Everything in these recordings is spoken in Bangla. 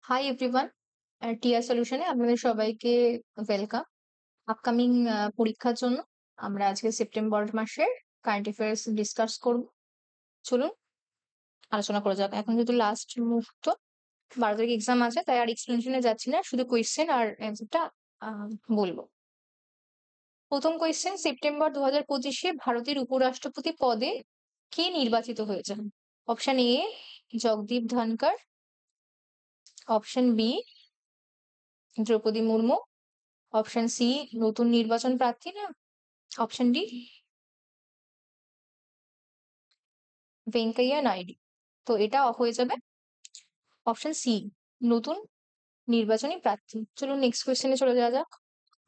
হাই এভরিওয়ান, টিয়া সলিউশনে আপনাদের সবাইকে ওয়েলকাম। আপকামিং পরীক্ষার জন্য আমরা আজকে সেপ্টেম্বর মাসের কারেন্ট অ্যাফেয়ার্স ডিসকাস করব। চলুন আলোচনা করা যাক। এখন যেহেতু লাস্ট মুহূর্ত, 12 তারিখ এক্সাম আছে, তাই আর এক্সপ্লেনেশনে যাচ্ছি না, শুধু কোয়েশ্চেন আর অ্যান্সারটা বলবো। প্রথম কোয়েশ্চেন, সেপ্টেম্বর 2025-এ ভারতের উপরাষ্ট্রপতি পদে কে নির্বাচিত হয়েছেন? Option A Jagdeep Dhankhar, option B Droupadi Murmu, option C নতুন নির্বাচন প্রার্থী না, অপশন ডি ভেঙ্কাইয়া নাইডু। তো এটা হয়ে যাবে অপশন সি নতুন নির্বাচনী প্রার্থী। চলুন নেক্সট কোয়েশ্চেনে চলে যাওয়া যাক।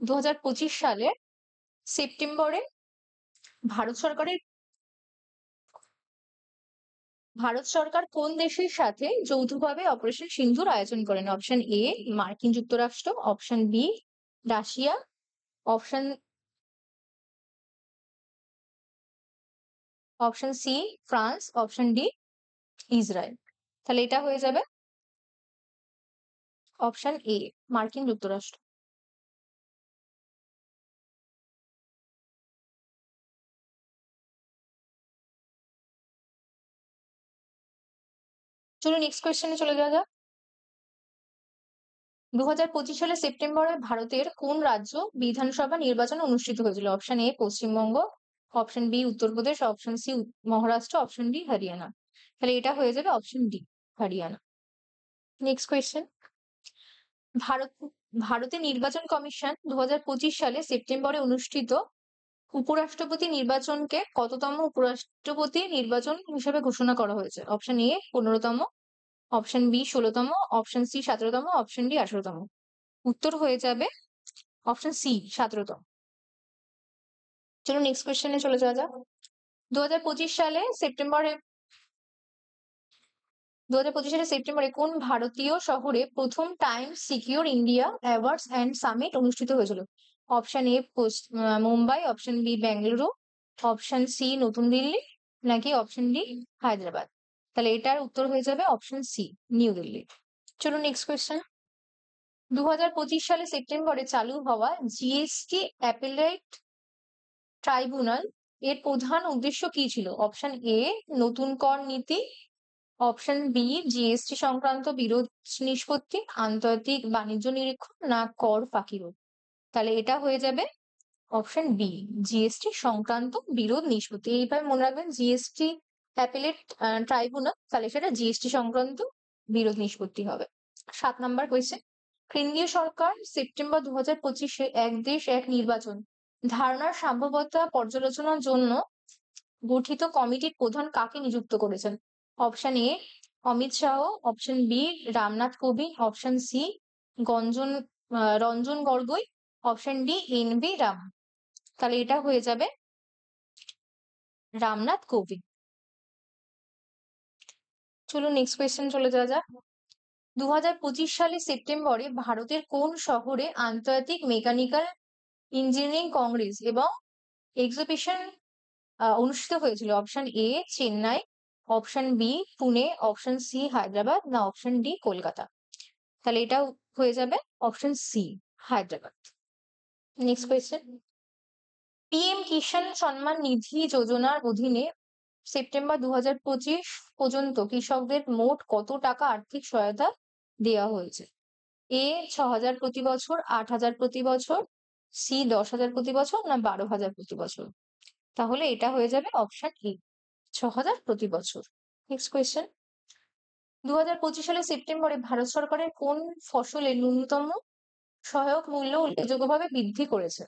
2025 সালে সেপ্টেম্বরে ভারত সরকারের ভারত সরকার কোন দেশের সাথে যৌথভাবে অপারেশন সিন্দুর আয়োজন করেন? অপশন এ মার্কিন যুক্তরাষ্ট্র, option B Russia, option option C France, option D Israel. তাহলে এটা হয়ে যাবে অপশন এ মার্কিন যুক্তরাষ্ট্র। চলুন নেক্সট কোয়েশ্চেনে চলে যাওয়া যাক। 2025 সালে সেপ্টেম্বরে ভারতের কোন রাজ্য বিধানসভা নির্বাচন অনুষ্ঠিত হয়েছিল? Option A Paschimbanga, option B Uttar Pradesh, option C Maharashtra, option D Haryana. তাহলে এটা হয়ে যাবে option D Haryana. Next question, Bharat ভারতের নির্বাচন কমিশন 2025 সালে সেপ্টেম্বরে অনুষ্ঠিত উপরাষ্ট্রপতি নির্বাচনকে কততম উপরাষ্ট্রপতি নির্বাচন হিসেবে ঘোষণা করা হয়েছে? অপশন এ 15তম, অপশন বি 16তম, অপশন সি 17তম, অপশন ডি 18তম। উত্তর হয়ে যাবে অপশন সি 17তম। চলো নেক্সট কোয়েশ্চেনে চলে যাওয়া যাক। 2025 সালে সেপ্টেম্বরে কোন ভারতীয় শহরে প্রথম time secure India awards and summit অনুষ্ঠিত হয়েছিল? Option A Mumbai, option B Bengaluru, option C নতুন দিল্লি, নাকি অপশন ডি হায়দ্রাবাদ। তাহলে এটার উত্তর হয়ে যাবে অপশন সি নিউ দিল্লি। চলো নেক্সট কোয়েশ্চেন, 2025 সালে সেপ্টেম্বরে চালু হওয়া জিএসটি অ্যাপেলেট ট্রাইব্যুনাল এর প্রধান উদ্দেশ্য কি ছিল? অপশন এ নতুন কর নীতি, অপশন বি জিএসটি সংক্রান্ত বিরোধ নিষ্পত্তি, আন্তর্জাতিক বাণিজ্য নিরীক্ষণ, না কর ফাঁকি রোধ। তাহলে এটা হয়ে যাবে অপশন বি জিএসটি সংক্রান্ত বিরোধ নিষ্পত্তি। এইভাবে মনে রাখবেন জিএসটি অ্যাপেলেট ট্রাইব্যুনাল, তাহলে সেটা জিএসটি সংক্রান্ত বিরোধ নিষ্পত্তি হবে। 7 নম্বর কোয়েশ্চেন, কেন্দ্রীয় সরকার সেপ্টেম্বর 2025-এ এক দেশ এক নির্বাচন ধারণার সম্ভাব্যতা পর্যালোচনার জন্য গঠিত কমিটির প্রধান কাকে নিযুক্ত করেছেন? Option A Amit Shah, option B Ramnath Kovind, option C Ranjan Gogoi, option D N V Raman. তাহলে এটা হয়ে যাবে রামনাথ কোবিন্দ। চলুন নেক্সট কোয়েশ্চেন চলে যাওয়া যাক। 2025 সালে সেপ্টেম্বরে ভারতের কোন শহরে আন্তর্জাতিক মেকানিক্যাল ইঞ্জিনিয়ারিং কংগ্রেস এবং এক্সিবিশন অনুষ্ঠিত হয়েছিল? Option A Chennai, option B Pune, option C Hyderabad, না অপশন ডি কলকাতা। তাহলে এটা হয়ে যাবে option C Hyderabad. Next question, PM Kisan Samman Nidhi যোজনার অধীনে সেপ্টেম্বর 2025 পর্যন্ত কৃষকদের মোট কত টাকা আর্থিক সহায়তা দেওয়া হয়েছে? এ 6,000 প্রতি বছর, 8,000 প্রতি বছর, সি 10,000 প্রতি বছর, না 12,000 প্রতি বছর। তাহলে এটা হয়ে যাবে অপশন এ 6,000 প্রতি বছর। নেক্সট কোয়েশ্চেন, 2025 সালে সেপ্টেম্বরে ভারত সরকারের কোন ফসলের ন্যূনতম সহায়ক মূল্য উল্লেখযোগ্যভাবে বৃদ্ধি করেছে?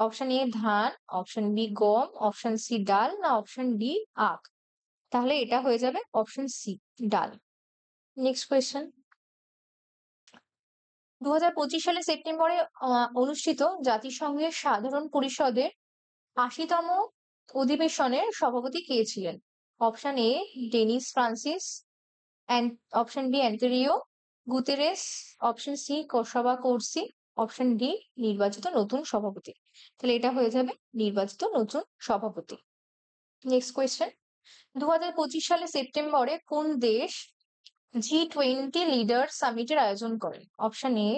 অপশন এ ধান, অপশন বি গম, অপশন সি ডাল, না অপশন ডি আখ। তাহলে এটা হয়ে যাবে অপশন সি ডাল। নেক্সট কোয়েশ্চেন, 2025 সালে সেপ্টেম্বরে অনুষ্ঠিত জাতিসংঘের সাধারণ পরিষদের 80তম অধিবেশনের সভাপতি কে ছিলেন? Option A Dennis Francis, option B Antonio Guterres, option C Csaba Korosi, option D নির্বাচিত নতুন সভাপতি। তাহলে এটা হয়ে যাবে নির্বাচিত নতুন সভাপতি। নেক্সট কোয়েশ্চেন, 2025 সালে সেপ্টেম্বরে কোন দেশ G20 লিডার সামিটের আয়োজন করেন? Option A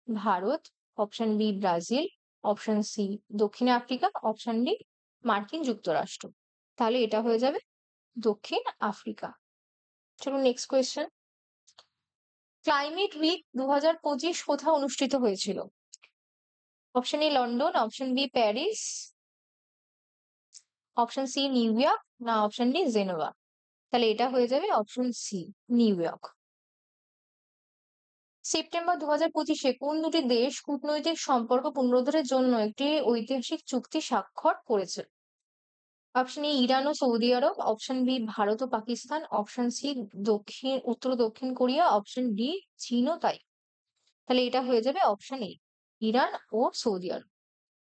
Bharat, option B Brazil, option C দক্ষিণ আফ্রিকা, অপশন ডি মার্কিন যুক্তরাষ্ট্র। তাহলে এটা হয়ে যাবে দক্ষিণ আফ্রিকা। চলুন নেক্সট কোয়েশ্চেন। ক্লাইমেট উইক 2025 কোথায় অনুষ্ঠিত হয়েছিল? Option A London, option B Paris, option C New York, না অপশন ডি জেনেভা। তাহলে এটা হয়ে যাবে option C New York. September 2025-এ কোন দুটি দেশ কূটনৈতিক সম্পর্ক পুনরুদ্ধারের জন্য একটি ঐতিহাসিক চুক্তি স্বাক্ষর করেছে? অপশন এ ইরান ও সৌদি আরব, অপশন বি ভারত ও পাকিস্তান, অপশন সি উত্তর ও দক্ষিণ কোরিয়া, অপশন ডি চীন ও তাই। তাহলে এটা হয়ে যাবে অপশন এ ইরান ও সৌদি আরব।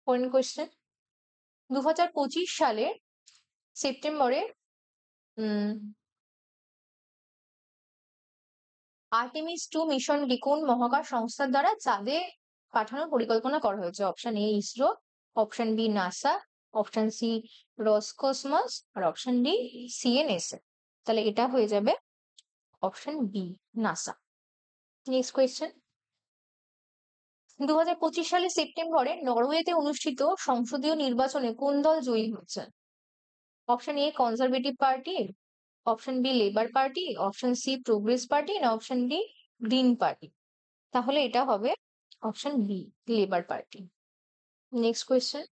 পরের কোয়েশ্চেন। 2025 সালে সেপ্টেম্বরে আর্টেমিস 2 মিশনটি কোন মহাকাশ সংস্থার দ্বারা চাঁদে পাঠানোর পরিকল্পনা করা হয়েছে? Option A ISRO, option B NASA, option C Roscosmos, আর অপশন ডি সিএনএসএ। তাহলে এটা হয়ে যাবে option B NASA. Next question. 2025 সালে সেপ্টেম্বরে নরওয়েতে অনুষ্ঠিত সংসদীয় নির্বাচনে কোন দল জয়ী হয়েছে? Option A Conservative Party, option B Labour Party, option C Progress Party, না অপশন ডি গ্রিন পার্টি। তাহলে এটা হবে option B Labour Party. Next question.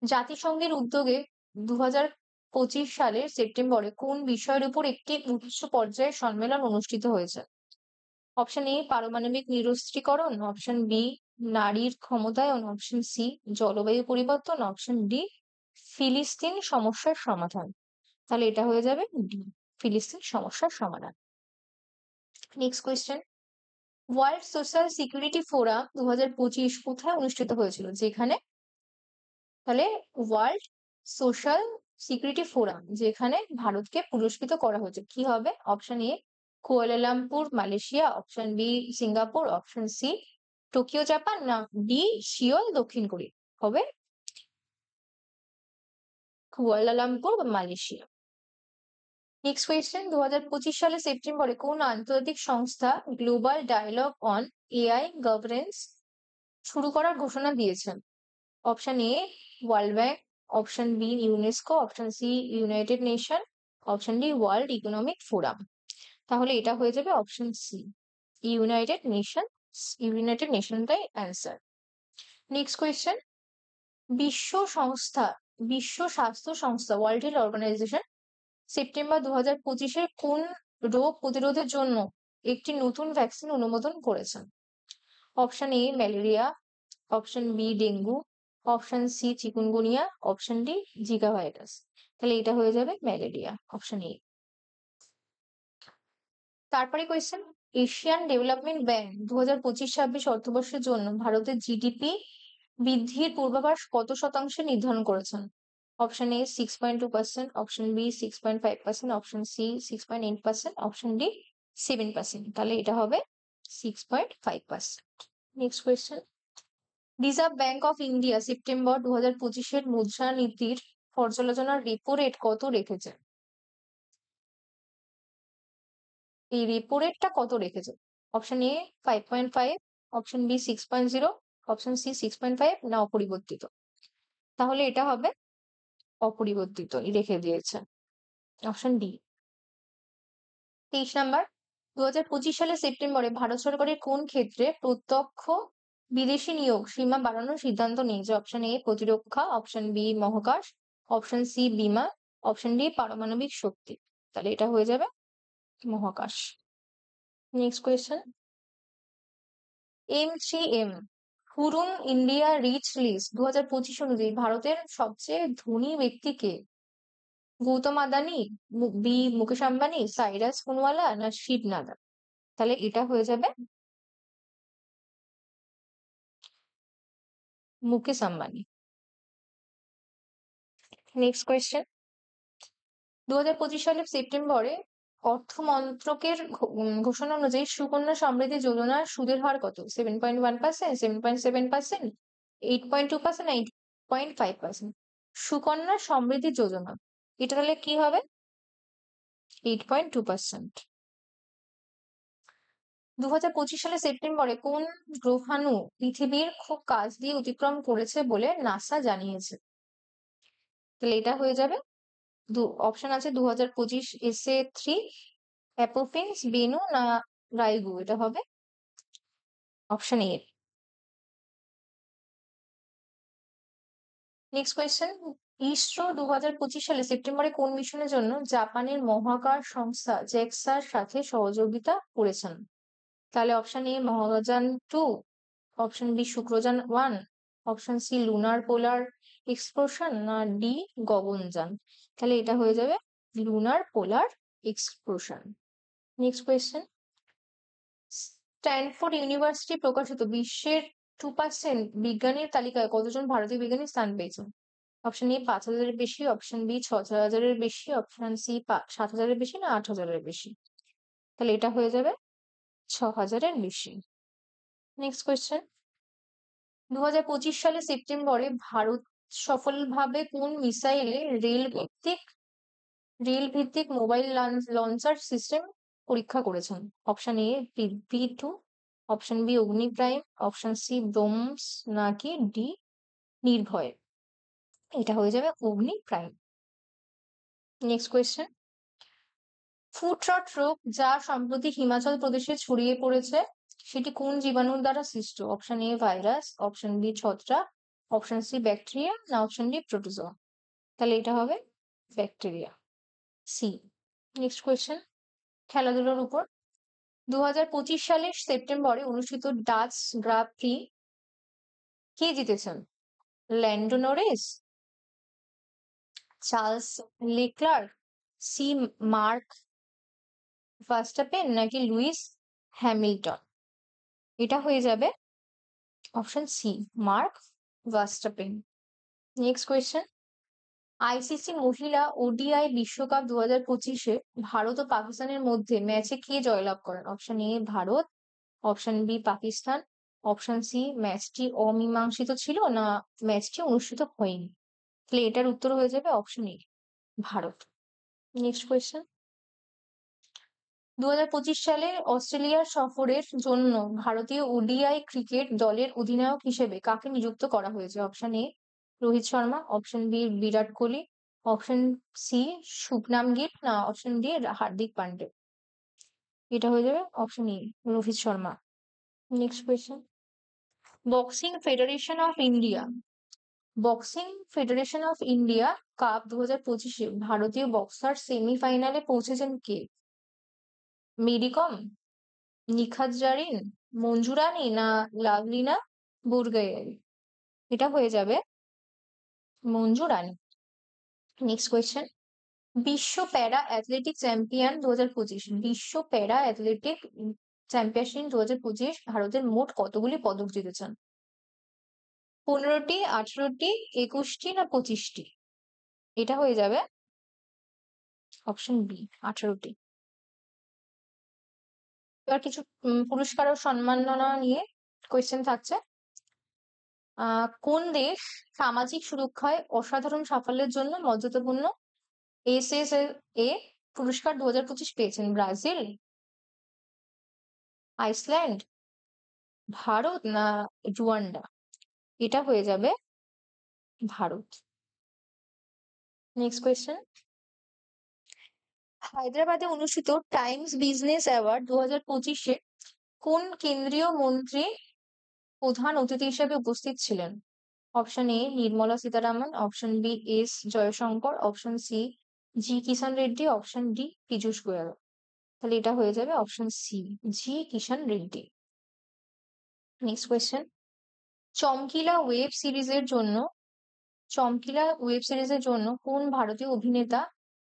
জাতিসংঘের উদ্যোগে 2025 সালের সেপ্টেম্বরে কোন বিষয়ের উপর একটি উচ্চ পর্যায়ের সম্মেলন অনুষ্ঠিত হয়েছে? অপশন এ পারমাণবিক নিরস্ত্রীকরণ, অপশন বি নারীর ক্ষমতায়ন, অপশন সি জলবায়ু পরিবর্তন, অপশন ডি ফিলিস্তিন সমস্যার সমাধান। তাহলে এটা হয়ে যাবে ডি ফিলিস্তিন সমস্যার সমাধান। Next question. World social security forum 2025 কোথায় অনুষ্ঠিত হয়েছিল? যেখানে তাহলে ওয়ার্ল্ড সোশ্যাল সিকিউরিটি ফোরাম যেখানে ভারতকে পুরস্কৃত করা হয়েছে কি হবে? Option A Kuala Lumpur Malaysia, option B Singapore, option C Tokyo Japan, না ডি সিওল দক্ষিণ কোরিয়া। হবে কুয়ালালামপুর বা মালয়েশিয়া। Next question. 2025 সালে সেপ্টেম্বরে কোন আন্তর্জাতিক সংস্থা global dialogue on AI governance শুরু করার ঘোষণা দিয়েছেন? Option A world bank, option B UNESCO, option C united nation, option D world economic forum. তাহলে এটা হয়ে যাবে option C united nation. United নেশনটাই অ্যান্সার। Next question. বিশ্ব সংস্থা বিশ্ব স্বাস্থ্য সংস্থা ওয়ার্ল্ড হেলথ অর্গানাইজেশন সেপ্টেম্বর 2025-এ কোন রোগ প্রতিরোধের জন্য একটি নতুন ভ্যাকসিন অনুমোদন করেছেন? Option A malaria, option B dengue, option C chikungunya, option D Zika virus. তাহলে এটা হয়ে যাবে ম্যালেরিয়া, অপশন এ। তারপরে কোয়েশ্চেন। এশিয়ান ডেভেলপমেন্ট ব্যাংক 2025-26 অর্থবর্ষের জন্য ভারতের জিডিপি বৃদ্ধির পূর্বাভাস কত শতাংশে নির্ধারণ করেছেন? Option A 6.2%, option B 6.5%, option C 6.8%, option D 7%। তাহলে এটা হবে 6.5%। Next question. Reserve bank of India September 2025-এর মুদ্রানীতির পর্যালোচনার রেপো রেট কত রেখেছে? এই রেপো রেটটা কত রেখেছে? Option A 5.5, option B 6.0, option C 6.5, না অপরিবর্তিত। তাহলে এটা হবে অপরিবর্তিত রেখে দিয়েছে, অপশন ডি। 23 নাম্বার। 2025 সালের সেপ্টেম্বরে ভারত সরকারের কোন ক্ষেত্রে প্রত্যক্ষ বিদেশি নিয়োগ সীমা বাড়ানোর সিদ্ধান্ত নিয়েছে? অপশন এ প্রতিরক্ষা, অপশন বি মহাকাশ, অপশন সি বিমা, অপশন ডি পারমাণবিক শক্তি। তাহলে এটা হয়ে যাবে মহাকাশ। Next question. M3M Hurun India rich list 2025 অনুযায়ী ভারতের সবচেয়ে ধনী ব্যক্তি কে? গৌতম আদানি, বি মুকেশ আম্বানি, সাইরাস পুনওয়ালা, না শিব নাদা। তাহলে এটা হয়ে যাবে মুকেশ আম্বানি। Next question. 2025 সালের সেপ্টেম্বরে অর্থ মন্ত্রকের ঘোষণা অনুযায়ী সুকন্যা সমৃদ্ধি যোজনার সুদের হার কত? 7.1%, 7.7%, 8.2%, 8.5%। সুকন্যা সমৃদ্ধি যোজনা এটা তাহলে কি হবে? 8.2%। 2025 সালে সেপ্টেম্বরে কোন গ্রহাণু পৃথিবীর খুব কাছ দিয়ে অতিক্রম করেছে বলে নাসা জানিয়েছে? তাহলে এটা হয়ে যাবে অপশন আছে 2025 SA3, অ্যাপোফিন্স, বেনু না রাইগু। এটা হবে অপশন এ। নেক্সট কোয়েশ্চেন, ইসরো 2025 সালে সেপ্টেম্বরে কোন মিশনের জন্য জাপানের মহাকাশ সংস্থা জেক্সার সাথে সহযোগিতা করেছেন? তাহলে option A Mahayan 2, option B Shukrayaan 1, option C lunar polar explosion না ডি গগনযান। তাহলে এটা হয়ে যাবে lunar polar explosion. Next question, Stanford university প্রকাশিত বিশ্বের 2% বিজ্ঞানীর তালিকায় কতজন ভারতীয় বিজ্ঞানী স্থান পেয়েছেন? অপশন এ 5,000-এর বেশি, অপশন বি 6,000-এর বেশি, অপশন সি 7,000-এর বেশি না 8,000-এর বেশি। তাহলে এটা হয়ে যাবে 6,000-এর বেশি। নেক্সট কোয়েশ্চেন, 2025 সালে সেপ্টেম্বরে ভারত সফলভাবে কোন মিসাইলে রেল ভিত্তিক মোবাইল লঞ্চার সিস্টেম পরীক্ষা করেছেন? Option A Prithvi 2, option B Agni prime, option C BrahMos নাকি ডি নির্ভয়। এটা হয়ে যাবে Agni prime. Next question, foot rot রোগ যা সম্প্রতি হিমাচল প্রদেশে ছড়িয়ে পড়েছে সেটি কোন জীবাণুর দ্বারা সৃষ্ট? Option A virus, option B ছত্রাক, অপশন সি ব্যাকটেরিয়া না অপশন ডি প্রোটোজোয়া। তাহলে এটা হবে ব্যাকটেরিয়া, সি। নেক্সট কোয়েশ্চেন, খেলাধুলার উপর। 2025 সালের সেপ্টেম্বরে অনুষ্ঠিত ডাচ গ্রাঁ প্রি কে জিতেছেন? Lando Norris, Charles Leclerc, C Mark Verstappen নাকি লুইস হ্যামিল্টন? এটা হয়ে যাবে option C Mark Verstappen. Next question, ICC মহিলা ওডিআই বিশ্বকাপ 2025-এ ভারত ও পাকিস্তানের মধ্যে ম্যাচে কে জয়লাভ করেন? Option A Bharat, option B Pakistan, option C ম্যাচটি অমীমাংসিত ছিল না ম্যাচটি অনুষ্ঠিত হয়নি। তাহলে এটার উত্তর হয়ে যাবে option A Bharat. Next question, 2025 সালে অস্ট্রেলিয়া সফরের জন্য ভারতীয় ওডিআই ক্রিকেট দলের অধিনায়ক হিসেবে কাকে নিযুক্ত করা হয়েছে? Option A Rohit Sharma, option B Virat Kohli, option C Shubman Gill না অপশন ডি হার্দিক পান্ডে। এটা হয়ে যাবে option E Rohit Sharma. Next question, boxing federation of India boxing federation of India cup 2025-এ ভারতীয় বক্সার সেমিফাইনালে পৌঁছেছেন কে? মেরি কম, নিখাত জারিন, মঞ্জু রানী না লাভলিনা বুরগোহেন? এটা হয়ে যাবে মঞ্জু রানী। নেক্সট কোয়েশ্চেন, বিশ্ব প্যারা অ্যাথলেটিক চ্যাম্পিয়ন 2025 বিশ্ব প্যারা অ্যাথলেটিক চ্যাম্পিয়নশিপ 2025 ভারতের মোট কতগুলি পদক জিতেছেন? 15টি, 18টি, 21টি না 25টি? এটা হয়ে যাবে অপশন বি 18টি। এবার কিছু পুরস্কার ও সম্মাননা নিয়ে কোয়েশ্চেন থাকছে। কোন দেশ সামাজিক সুরক্ষায় অসাধারণ সাফল্যের জন্য মর্যাদাপূর্ণ এসএসএ পুরস্কার 2025 পেয়েছেন? ব্রাজিল, আইসল্যান্ড, ভারত না রুয়ান্ডা? এটা হয়ে যাবে ভারত। নেক্সট কোয়েশ্চেন, হায়দ্রাবাদে অনুষ্ঠিত টাইমস বিজনেস অ্যাওয়ার্ড 2025-এ কোন কেন্দ্রীয় মন্ত্রী প্রধান অতিথি হিসেবে উপস্থিত ছিলেন? Option A Nirmala Sitharaman, option B S Jaishankar, option C G Kishan Reddy, option D Piyush Goyal. তাহলে এটা হয়ে যাবে option C G Kishan Reddy. Next question, Chamkila web সিরিজের জন্য কোন ভারতীয় অভিনেতা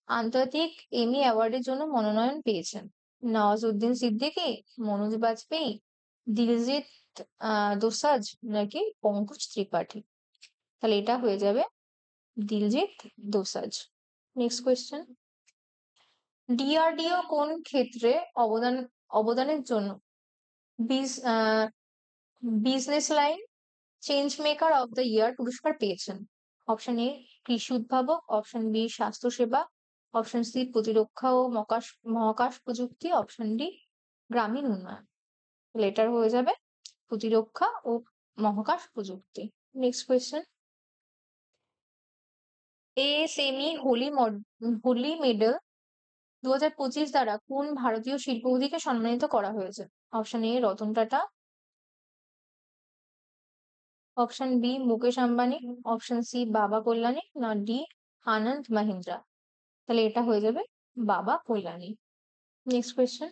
আন্তর্জাতিক এমি অ্যাওয়ার্ডের জন্য মনোনয়ন পেয়েছেন? নওয়াজুদ্দিন সিদ্দিকী, মনোজ বাজপেয়ী, দিলজিৎ দোসাঝ নাকি পঙ্কজ ত্রিপাঠী? তাহলে এটা হয়ে যাবে দিলজিৎ দোসাঝ। নেক্সট কোয়েশ্চেন, ডিআরডিও কোন ক্ষেত্রে অবদানের জন্য business line change maker of the year পুরস্কার পেয়েছেন? অপশন এ কৃষি উদ্ভাবক, অপশন বি স্বাস্থ্য সেবা, অপশন সি প্রতিরক্ষা ও মহাকাশ প্রযুক্তি, অপশন ডি গ্রামীণ উন্নয়ন। লেটার হয়ে যাবে প্রতিরক্ষা ও মহাকাশ প্রযুক্তি। Next question, ASME Holley medal 2025 দ্বারা কোন ভারতীয় শিল্পপতিকে সম্মানিত করা হয়েছে? Option A Ratan Tata, option B Mukesh Ambani, option C Baba Kalyani, না ডি আনন্দ মাহিন্দ্রা। তাহলে এটা হয়ে যাবে বাবা কল্যাণী। নেক্সট কোয়েশ্চেন,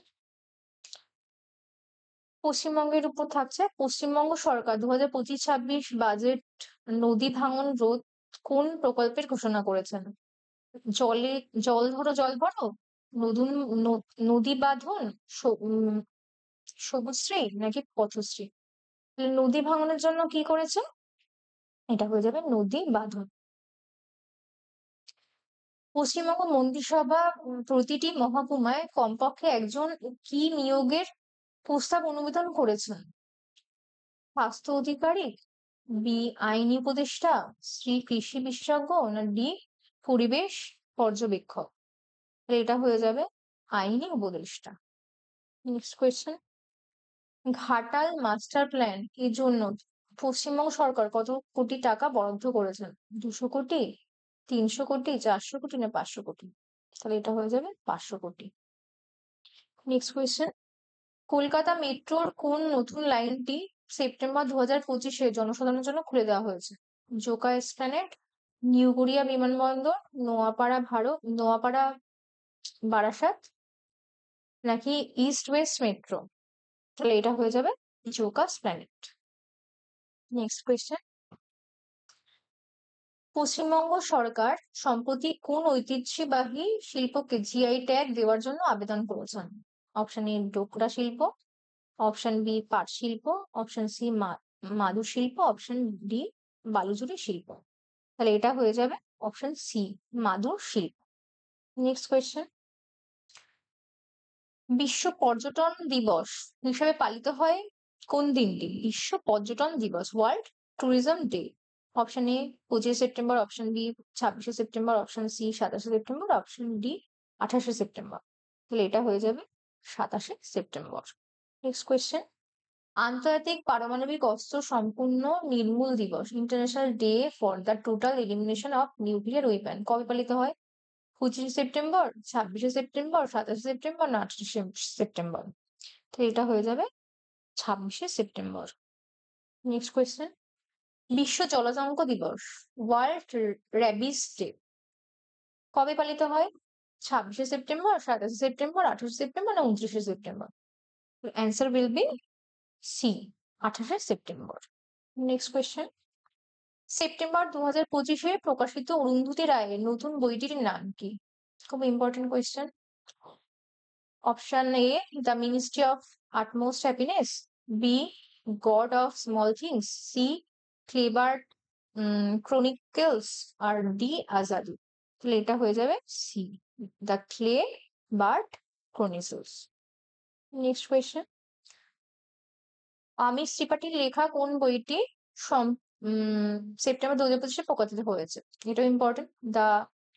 পশ্চিমবঙ্গের উপর থাকছে, পশ্চিমবঙ্গ সরকার 2025-26 বাজেট নদী ভাঙন রোধ কোন প্রকল্পের ঘোষণা করেছেন? জলে জল ধরো জল ভরো, নতুন নদী বাঁধন, সবুজশ্রী নাকি পথশ্রী? তাহলে নদী ভাঙনের জন্য কি করেছে? এটা হয়ে যাবে নদী বাঁধন। পশ্চিমবঙ্গ মন্ত্রিসভা প্রতিটি মহকুমায় কমপক্ষে একজন কি নিয়োগের প্রস্তাব অনুমোদন করেছেন? স্বাস্থ্য অধিকারী, বি আইনি উপদেষ্টা, সি কৃষি বিশেষজ্ঞ, না ডি পরিবেশ পর্যবেক্ষক? তাহলে এটা হয়ে যাবে আইনি উপদেষ্টা। Next question, Ghatal master plan এর জন্য পশ্চিমবঙ্গ সরকার কত কোটি টাকা বরাদ্দ করেছেন? 200 কোটি, 300 কোটি, 400 কোটি, না 500 কোটি? তাহলে এটা হয়ে যাবে 500 কোটি। নেক্সট কোয়েশ্চেন, কলকাতা মেট্রোর কোন নতুন লাইনটি সেপ্টেম্বর 2025-এ জনসাধারণের জন্য খুলে দেওয়া হয়েছে? জোকা এসপ্ল্যানেড, নিউ গড়িয়া বিমানবন্দর, নোয়াপাড়া বারাসাত, নাকি ইস্ট ওয়েস্ট মেট্রো? তাহলে এটা হয়ে যাবে Joka Esplanade. Next question, Paschimbanga সরকার সম্প্রতি কোন ঐতিহ্যবাহী শিল্পকে জিআই ট্যাগ দেওয়ার জন্য আবেদন করেছেন? অপশন এ ডোকরা শিল্প, অপশন বি পাট শিল্প, অপশন সি মাদুর শিল্প, অপশন ডি বালুচরী শিল্প। তাহলে এটা হয়ে যাবে অপশন সি মাদুর শিল্প। নেক্সট কোয়েশ্চেন, বিশ্ব পর্যটন দিবস হিসেবে পালিত হয় কোন দিনটি? বিশ্ব পর্যটন দিবস, world tourism day. Option A 25 September, option B 26শে সেপ্টেম্বর, অপশন সি 27শে সেপ্টেম্বর, অপশন ডি 28শে সেপ্টেম্বর। তাহলে এটা হয়ে যাবে 27শে সেপ্টেম্বর। নেক্সট কোয়েশ্চেন, আন্তর্জাতিক পারমাণবিক অস্ত্র সম্পূর্ণ নির্মূল দিবস, international day for the total elimination of nuclear weapon, কবে পালিত হয়? 25শে সেপ্টেম্বর, 26শে সেপ্টেম্বর, 27শে সেপ্টেম্বর, না 28শে সেপ্টেম্বর? তো এটা হয়ে যাবে 26শে সেপ্টেম্বর। নেক্সট কোয়েশ্চেন, বিশ্ব জলজাঙ্ক দিবস, ওয়ার্ল্ড র্যাবিস ডে, কবে পালিত হয়? 26শে সেপ্টেম্বর, 27শে সেপ্টেম্বর, 28শে সেপ্টেম্বর, না 29শে September? Answer will be C 28শে সেপ্টেম্বর। নেক্সট কোয়েশ্চেন, সেপ্টেম্বর 2025-এ প্রকাশিত অরুন্ধতী রায়ের নতুন বইটির নাম কি? খুব important question. Option A the ministry of utmost happiness, B god of small things, C Clebert chronicles, আর ডি আজাদি। তাহলে এটা হয়ে যাবে C the Clebert chronicles. Next question, Amish ত্রিপাঠীর লেখা কোন বইটি সেপ্টেম্বর 2025-এ প্রকাশিত হয়েছে? এটা important. The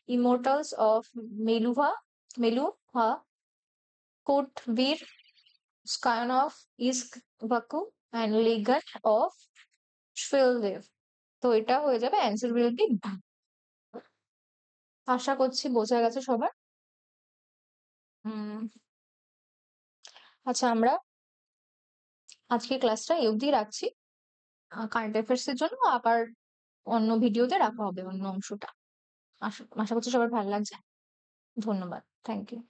immortals of Meluha কোটবীর, scion of Ikshvaku, and legend of Suheldev. তো এটা হয়ে যাবে অ্যান্সার উইল বি। আশা করছি বোঝা গেছে সবার। আচ্ছা, আমরা আজকে ক্লাসটা এই অবধি রাখছি। কারেন্ট অ্যাফেয়ার্স এর জন্য আবার অন্য ভিডিওতে রাখা হবে অন্য অংশটা। আশা করছি সবার ভালো লাগছে। ধন্যবাদ, থ্যাংক ইউ।